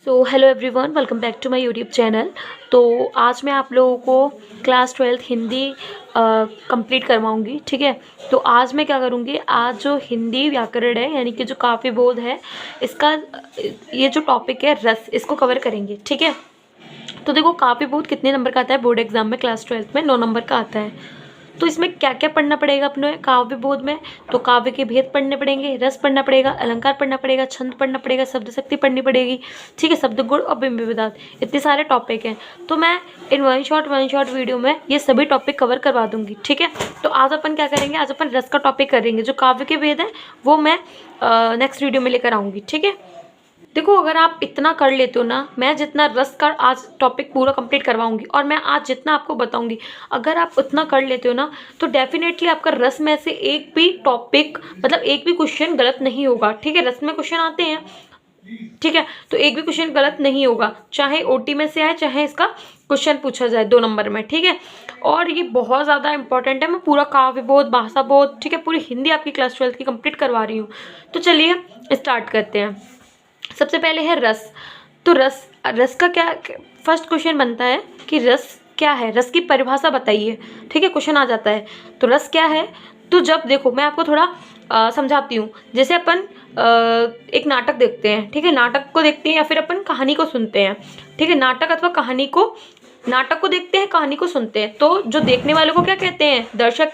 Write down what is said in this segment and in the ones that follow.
So hello everyone, welcome back to my YouTube channel. तो आज मैं आप लोगों को क्लास 12th हिंदी कंप्लीट करवाऊंगी। ठीक है, तो आज मैं क्या करूंगी, आज जो हिंदी व्याकरण है यानी कि जो काव्य बोध है, इसका ये जो टॉपिक है रस, इसको कवर करेंगे। ठीक है, तो देखो काव्य बोध कितने नंबर का आता है बोर्ड एग्जाम में, क्लास 12th में 9 नंबर का आता है। तो इसमें क्या क्या पढ़ना पड़ेगा अपने काव्य बोध में, तो काव्य के भेद पढ़ने पड़ेंगे, रस पढ़ना पड़ेगा, अलंकार पढ़ना पड़ेगा, छंद पढ़ना पड़ेगा, शब्द शक्ति पढ़नी पड़ेगी। ठीक है, शब्द गुण और बिंब विपदार्थ, इतने सारे टॉपिक हैं। तो मैं इन वन शॉट वीडियो में ये सभी टॉपिक कवर करवा दूंगी। ठीक है, तो आज अपन क्या करेंगे, आज अपन रस का टॉपिक करेंगे। जो काव्य के भेद हैं वो मैं नेक्स्ट वीडियो में लेकर आऊँगी। ठीक है, देखो अगर आप इतना कर लेते हो ना, मैं जितना रस का आज टॉपिक पूरा कंप्लीट करवाऊंगी और मैं आज जितना आपको बताऊंगी, अगर आप उतना कर लेते हो ना, तो डेफिनेटली आपका रस में से एक भी टॉपिक, मतलब एक भी क्वेश्चन गलत नहीं होगा। ठीक है, रस में क्वेश्चन आते हैं, ठीक है, तो एक भी क्वेश्चन गलत नहीं होगा, चाहे ओटी में से आए, चाहे इसका क्वेश्चन पूछा जाए 2 नंबर में। ठीक है, और ये बहुत ज़्यादा इंपॉर्टेंट है। मैं पूरा काव्य बोध, भाषा बोध, ठीक है, पूरी हिंदी आपकी क्लास 12th की कंप्लीट करवा रही हूँ। तो चलिए स्टार्ट करते हैं। सबसे पहले है रस। तो रस का क्या, फर्स्ट क्वेश्चन बनता है कि रस क्या है, रस की परिभाषा बताइए। ठीक है, क्वेश्चन आ जाता है। तो रस क्या है, तो जब देखो मैं आपको थोड़ा समझाती हूँ। जैसे अपन एक नाटक देखते हैं, ठीक है, नाटक को देखते हैं या फिर अपन कहानी को सुनते हैं। ठीक है, नाटक अथवा कहानी को, नाटक को देखते हैं, कहानी को सुनते हैं। तो जो देखने वालों को क्या कहते हैं, दर्शक।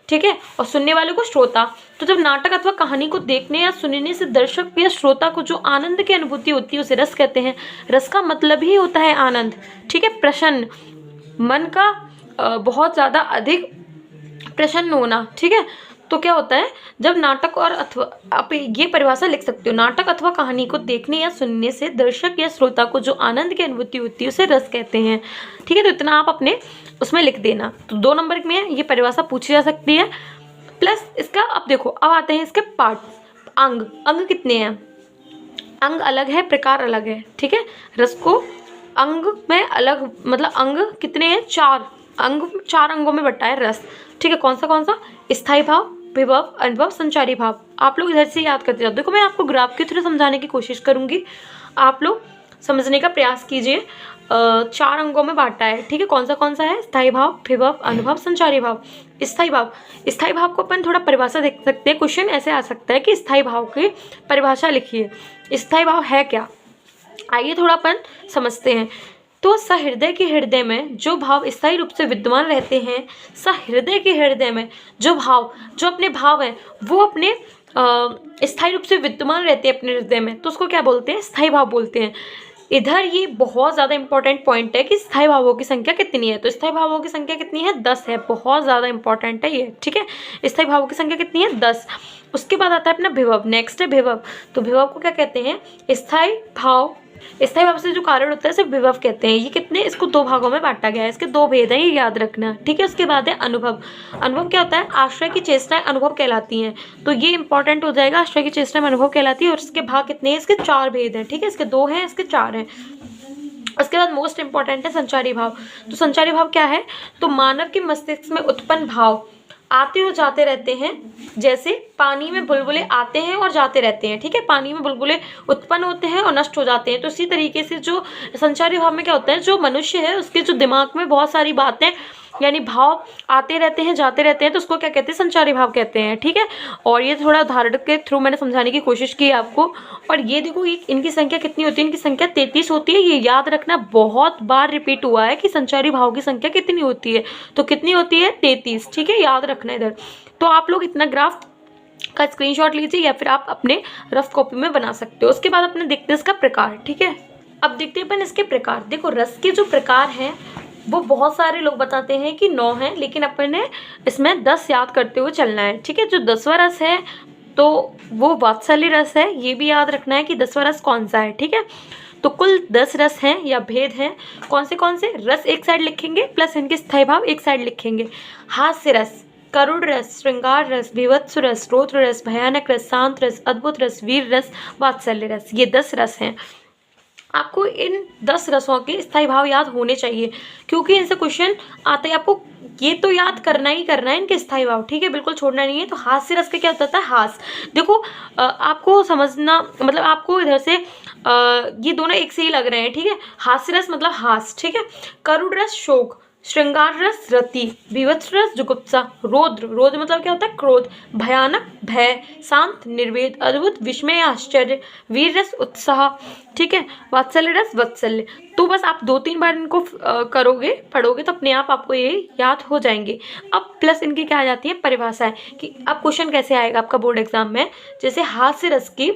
ठीक है, और सुनने वालों को श्रोता। तो जब नाटक अथवा कहानी को देखने या सुनने से दर्शक या श्रोता को जो आनंद की अनुभूति होती है उसे रस कहते हैं। रस का मतलब ही होता है आनंद। ठीक है, प्रसन्न मन का, बहुत ज़्यादा अधिक प्रसन्न होना। ठीक है, तो क्या होता है, जब नाटक और अथवा, आप ये परिभाषा लिख सकते हो, नाटक अथवा कहानी को देखने या सुनने से दर्शक या श्रोता को जो आनंद की अनुभूति होती है उसे रस कहते हैं। ठीक है, तो इतना आप अपने उसमें लिख देना। तो 2 नंबर में ये परिभाषा पूछी जा सकती है। प्लस इसका अब देखो, अब आते हैं इसके पार्ट। अंग, अंग कितने हैं, अंग अलग है, प्रकार अलग है। ठीक है, रस को अंग में अलग, मतलब अंग कितने हैं, 4 अंग, 4 अंगों में बटा है रस। ठीक है, कौन सा, स्थायी भाव, विभव, अनुभव, संचारी भाव। आप लोग इधर से याद करते जाओ। देखो मैं आपको ग्राफ के थ्रू समझाने की कोशिश करूंगी, आप लोग समझने का प्रयास कीजिए। 4 अंगों में बांटा है। ठीक है, कौन सा है, स्थायी भाव, विभव, अनुभव, संचारी भाव। स्थायी भाव को अपन थोड़ा परिभाषा देख सकते हैं। क्वेश्चन ऐसे आ सकता है कि स्थायी भाव की परिभाषा लिखिए। स्थायी भाव है क्या, आइए थोड़ा अपन समझते हैं। तो सहृदय के हृदय में जो भाव स्थायी रूप से विद्यमान रहते हैं, सहृदय के हृदय में जो भाव, जो अपने भाव हैं वो अपने स्थायी रूप से विद्यमान रहते हैं अपने हृदय में, तो उसको क्या बोलते हैं, स्थायी भाव बोलते हैं। इधर ये बहुत ज़्यादा इंपॉर्टेंट पॉइंट है कि स्थायी भावों की संख्या कितनी है। तो स्थायी भावों की संख्या कितनी है, 10 है। बहुत ज़्यादा इंपॉर्टेंट है ये। ठीक है, स्थायी भावों की संख्या कितनी है, 10। उसके बाद आता है अपना विभव, नेक्स्ट है विभव। तो विभव को क्या कहते हैं, स्थायी भाव, स्थायी भाव से जो कारण होता है सिर्फ विभव कहते हैं। ये कितने, इसको 2 भागों में बांटा गया है, इसके 2 भेद हैं, ये याद रखना। ठीक है, उसके बाद है अनुभव। अनुभव क्या होता है, आश्रय की चेष्टाएं अनुभव कहलाती हैं। तो ये इंपॉर्टेंट हो जाएगा, आश्रय की चेष्टाएं अनुभव कहलाती है। और इसके भाग कितने हैं, इसके 4 भेद हैं। ठीक है, इसके 2 हैं, इसके 4 हैं। उसके बाद मोस्ट इंपॉर्टेंट है संचारी भाव। तो संचारी भाव क्या है, तो मानव के मस्तिष्क में उत्पन्न भाव आते और जाते रहते हैं। जैसे पानी में बुलबुले आते हैं और जाते रहते हैं। ठीक है, पानी में बुलबुले उत्पन्न होते हैं और नष्ट हो जाते हैं। तो इसी तरीके से जो संचारी भाव में क्या होता है, जो मनुष्य है उसके जो दिमाग में बहुत सारी बातें, यानी भाव आते रहते हैं, जाते रहते हैं, तो उसको क्या कहते हैं, संचारी भाव कहते हैं। ठीक है, और ये थोड़ा उदाहरण के थ्रू मैंने समझाने की कोशिश की है आपको। और ये देखो, ये इनकी संख्या कितनी होती है, इनकी संख्या 33 होती है। ये याद रखना, बहुत बार रिपीट हुआ है कि संचारी भाव की संख्या कितनी होती है। तो कितनी होती है, 33। ठीक है, याद रखना इधर। तो आप लोग इतना ग्राफ का स्क्रीनशॉट लीजिए या फिर आप अपने रफ कॉपी में बना सकते हो। उसके बाद अपने देखते हैं इसका प्रकार। ठीक है, अब देखते हैं अपन इसके प्रकार। देखो रस के जो प्रकार हैं वो बहुत सारे लोग बताते हैं कि 9 हैं, लेकिन अपन ने इसमें 10 याद करते हुए चलना है। ठीक है, जो 10वां रस है तो वो वात्सल्य रस है। ये भी याद रखना है कि 10वां रस कौन सा है। ठीक है, तो कुल 10 रस हैं या भेद हैं। कौन से रस एक साइड लिखेंगे, प्लस इनके स्थायी भाव एक साइड लिखेंगे। हास्य रस, करुण रस, श्रृंगार रस, विवत्स रस, रौद्र रस, भयानक रस, शांत रस, अद्भुत रस, वीर रस, वात्सल्य रस, ये 10 रस हैं। आपको इन 10 रसों के स्थायी भाव याद होने चाहिए, क्योंकि इनसे क्वेश्चन आते हैं। आपको ये तो याद करना ही करना है इनके स्थायी भाव, ठीक है, बिल्कुल छोड़ना नहीं है। तो हास्य रस का क्या होता है, हास। देखो आपको समझना, मतलब आपको इधर से ये दोनों एक से ही लग रहे हैं, ठीक है। हास्य रस मतलब हास, ठीक है। करुण रस शोक, श्रृंगार रस रति, भीभत्स रस जुगुप्सा, रौद्र, रौद्र मतलब क्या होता है, क्रोध, भयानक भय, शांत निर्वेद, अद्भुत विस्मय आश्चर्य, वीर रस उत्साह, ठीक है। वात्सल्य रस वत्सल्य। तो बस आप 2-3 बार इनको करोगे, पढ़ोगे तो अपने आप आपको ये याद हो जाएंगे। अब प्लस इनकी क्या आ जाती है, परिभाषाएं, कि अब क्वेश्चन कैसे आएगा आपका बोर्ड एग्जाम में। जैसे हास्य रस की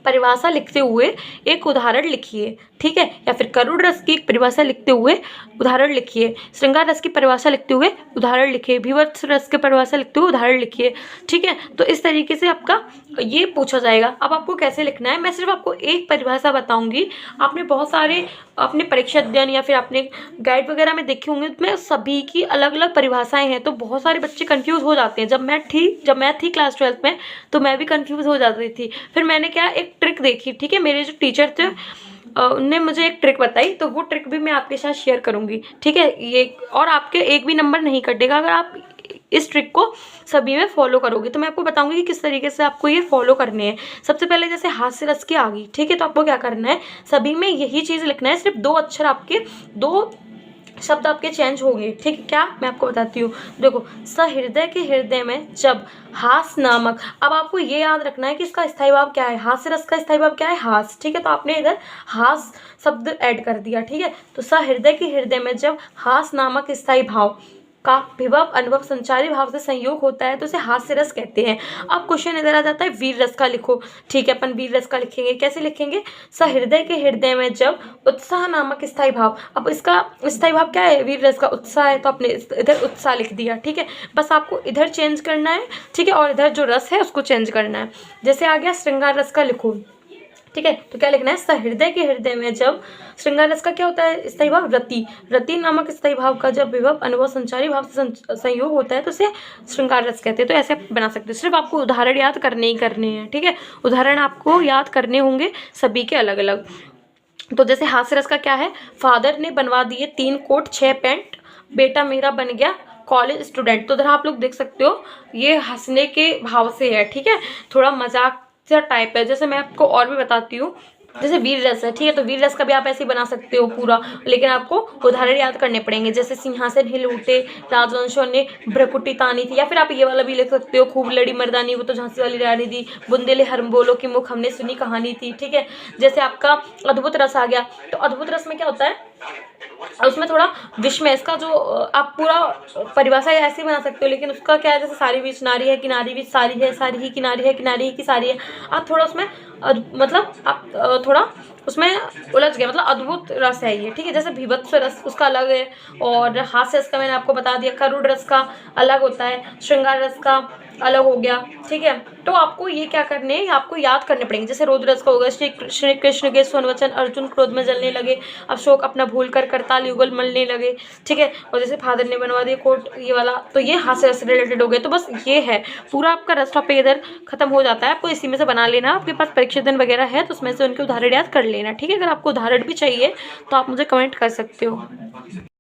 परिभाषा लिखते हुए एक उदाहरण लिखिए, ठीक है। या फिर करुण रस की परिभाषा लिखते हुए उदाहरण लिखिए, श्रृंगार रस की परिभाषा लिखते हुए उदाहरण लिखिए, भीभत्स रस की परिभाषा लिखते हुए उदाहरण लिखिए, ठीक है। तो इस तरीके से आपका ये पूछा जाएगा। अब आपको कैसे लिखना है, मैं सिर्फ आपको एक परिभाषा बताऊंगी। आपने बहुत सारे अपने परीक्षा अध्ययन या फिर अपने गाइड वगैरह में देखे होंगे, उसमें सभी की अलग अलग परिभाषाएं हैं, तो बहुत सारे बच्चे कंफ्यूज हो जाते हैं। जब मैं थी क्लास 12th में, तो मैं भी कंफ्यूज हो जाती थी। फिर मैंने क्या, एक ट्रिक देखी, ठीक है। मेरे जो टीचर थे उनने मुझे एक ट्रिक बताई, तो वो ट्रिक भी मैं आपके साथ शेयर करूंगी, ठीक है। ये और आपके एक भी नंबर नहीं कटेगा अगर आप इस ट्रिक को सभी में फॉलो करोगे। तो मैं आपको बताऊंगी कि किस तरीके से आपको ये फॉलो करने हैं। सबसे पहले जैसे हास्य रस की आ गई, ठीक है, तो आपको क्या करना है, सभी में यही चीज़ लिखना है। सिर्फ 2 अक्षर आपके, 2 शब्द आपके चेंज होंगे, ठीक है। क्या, मैं आपको बताती हूँ। देखो, सहृदय के हृदय में जब हास नामक, अब आपको ये याद रखना है कि इसका स्थायी भाव क्या है, हास्य रस का स्थायी भाव क्या है, हास, ठीक है। तो आपने इधर हास शब्द ऐड कर दिया, ठीक है। तो सहृदय के हृदय में जब हास नामक स्थायी भाव का विभव अनुभव संचारी भाव से संयोग होता है तो उसे हास्य रस कहते हैं। अब क्वेश्चन इधर आ जाता है, वीर रस का लिखो, ठीक है। अपन वीर रस का लिखेंगे, कैसे लिखेंगे, सहृदय के हृदय में जब उत्साह नामक स्थायी भाव, अब इसका स्थायी भाव क्या है, वीर रस का उत्साह है, तो आपने इधर उत्साह लिख दिया, ठीक है। बस आपको इधर चेंज करना है, ठीक है, और इधर जो रस है उसको चेंज करना है। जैसे आ गया श्रृंगार रस का लिखो, ठीक है। तो क्या लिखना है, सहृदय के हृदय में जब, श्रृंगार रस का क्या होता है स्थायी भाव, रति, रति नामक स्थायी भाव का जब विभव अनुभव संचारी भाव से संयोग होता है तो उसे श्रृंगार रस कहते हैं। तो ऐसे बना सकते हो। सिर्फ आपको उदाहरण याद करने ही करने हैं, ठीक है। उदाहरण आपको याद करने होंगे सभी के अलग अलग। तो जैसे हास्य रस का क्या है, फादर ने बनवा दिए 3 कोट 6 पैंट, बेटा मेरा बन गया कॉलेज स्टूडेंट। तो उधर आप लोग देख सकते हो, ये हंसने के भाव से है, ठीक है, थोड़ा मजाक टाइप है। जैसे मैं आपको और भी बताती हूँ, जैसे वीर रस है, ठीक है, तो वीर रस का भी आप ऐसे ही बना सकते हो पूरा, लेकिन आपको उदाहरण याद करने पड़ेंगे। जैसे सिंहासन हिल उठे, राजवंशों ने भ्रकुटी तानी थी, या फिर आप ये वाला भी लिख सकते हो, खूब लड़ी मर्दानी वो तो झांसी वाली रानी थी, बुंदेले हरम बोलो की मुख हमने सुनी कहानी थी, ठीक है। जैसे आपका अद्भुत रस आ गया, तो अद्भुत रस में क्या होता है, उसमें थोड़ा विस्मय, इसका जो आप पूरा परिभाषा ऐसे बना सकते हो, लेकिन उसका क्या है, जैसे सारी बीच नारी है, किनारी बीच सारी है, सारी ही किनारी है, किनारी ही की सारी है। आप थोड़ा उसमें मतलब आप थोड़ा उसमें उलझ गए, मतलब अद्भुत रस है ये, ठीक है। जैसे भीभत्स रस उसका अलग है, और हास्य रस का मैंने आपको बता दिया, करुण रस का अलग होता है, श्रृंगार रस का अलग हो गया, ठीक है। तो आपको ये क्या करने हैं, आपको याद करने पड़ेंगे। जैसे रौद्र रस का होगा, श्री कृष्ण के स्वनवचन अर्जुन क्रोध में जलने लगे, अशोक अपना भूल कर करताल युगल मलने लगे, ठीक है। और जैसे फादर ने बनवा दिया कोट, ये वाला, तो ये हास्य रस रिलेटेड हो गए। तो बस ये है पूरा आपका रस टॉपिक इधर खत्म हो जाता है। आपको इसी में से बना लेना, आपके पास परीक्षा दिन वगैरह है तो उसमें से उनके उदाहरण याद कर लेना, ठीक है। अगर आपको उदाहरण भी चाहिए तो आप मुझे कमेंट कर सकते हो।